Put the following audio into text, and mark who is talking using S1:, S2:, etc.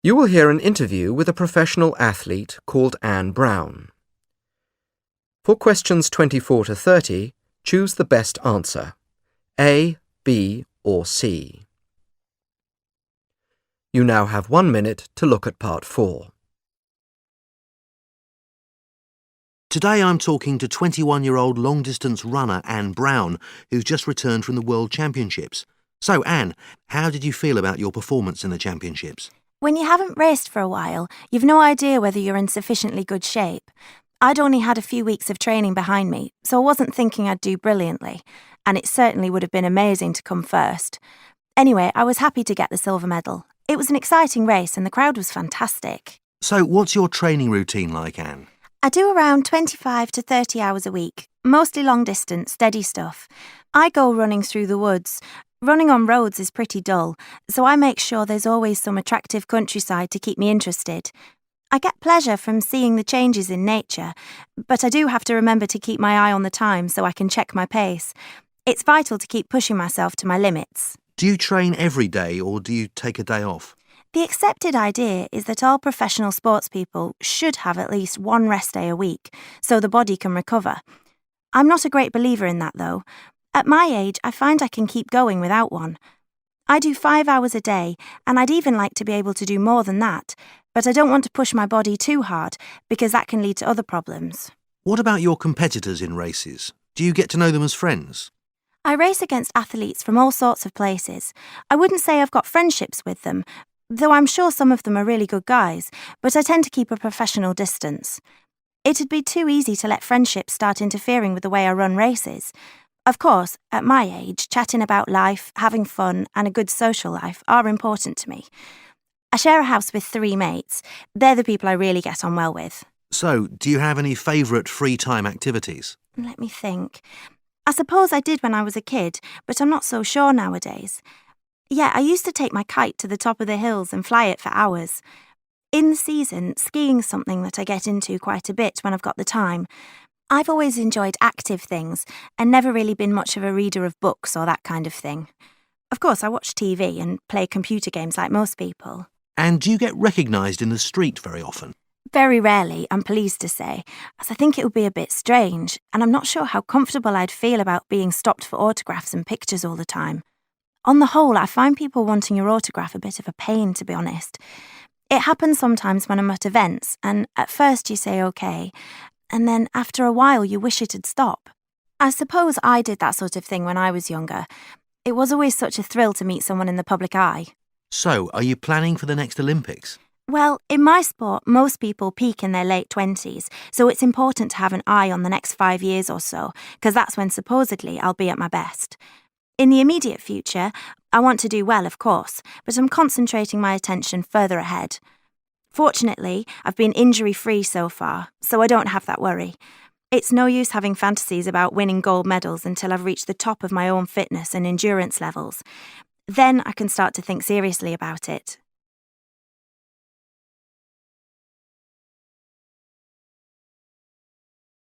S1: You will hear an interview with a professional athlete called Anne Brown. For questions 24 to 30, choose the best answer, A, B or C. You now have 1 minute to look at part 4.
S2: Today I'm talking to 21-year-old long-distance runner Anne Brown, who's just returned from the World Championships. So, Anne, how did you feel about your performance in the Championships?
S3: When you haven't raced for a while, you've no idea whether you're in sufficiently good shape. I'd only had a few weeks of training behind me, so I wasn't thinking I'd do brilliantly, and it certainly would have been amazing to come first. Anyway, I was happy to get the silver medal. It was an exciting race and the crowd was fantastic.
S2: So, what's your training routine like, Anne?
S3: I do around 25 to 30 hours a week, mostly long distance, steady stuff. I go running through the woods. Running on roads is pretty dull, so I make sure there's always some attractive countryside to keep me interested. I get pleasure from seeing the changes in nature, but I do have to remember to keep my eye on the time so I can check my pace. It's vital to keep pushing myself to my limits.
S2: Do you train every day or do you take a day off?
S3: The accepted idea is that all professional sports people should have at least one rest day a week, so the body can recover. I'm not a great believer in that, though. At my age, I find I can keep going without one. I do 5 hours a day, and I'd even like to be able to do more than that, but I don't want to push my body too hard, because that can lead to other problems.
S2: What about your competitors in races? Do you get to know them as friends?
S3: I race against athletes from all sorts of places. I wouldn't say I've got friendships with them, though I'm sure some of them are really good guys, but I tend to keep a professional distance. It'd be too easy to let friendships start interfering with the way I run races. Of course, at my age, chatting about life, having fun, and a good social life are important to me. I share a house with 3 mates. They're the people I really get on well with.
S2: So, do you have any favourite free time activities?
S3: Let me think. I suppose I did when I was a kid, but I'm not so sure nowadays. Yeah, I used to take my kite to the top of the hills and fly it for hours. In the season, skiing's something that I get into quite a bit when I've got the time. I've always enjoyed active things and never really been much of a reader of books or that kind of thing. Of course, I watch TV and play computer games like most people.
S2: And do you get recognised in the street very often?
S3: Very rarely, I'm pleased to say, as I think it would be a bit strange, and I'm not sure how comfortable I'd feel about being stopped for autographs and pictures all the time. On the whole, I find people wanting your autograph a bit of a pain, to be honest. It happens sometimes when I'm at events, and at first you say okay, and then after a while you wish it'd stop. I suppose I did that sort of thing when I was younger. It was always such a thrill to meet someone in the public eye.
S2: So, are you planning for the next Olympics?
S3: Well, in my sport, most people peak in their late 20s, so it's important to have an eye on the next 5 years or so, because that's when supposedly I'll be at my best. In the immediate future, I want to do well, of course, but I'm concentrating my attention further ahead. Fortunately, I've been injury-free so far, so I don't have that worry. It's no use having fantasies about winning gold medals until I've reached the top of my own fitness and endurance levels. Then I can start to think seriously about it.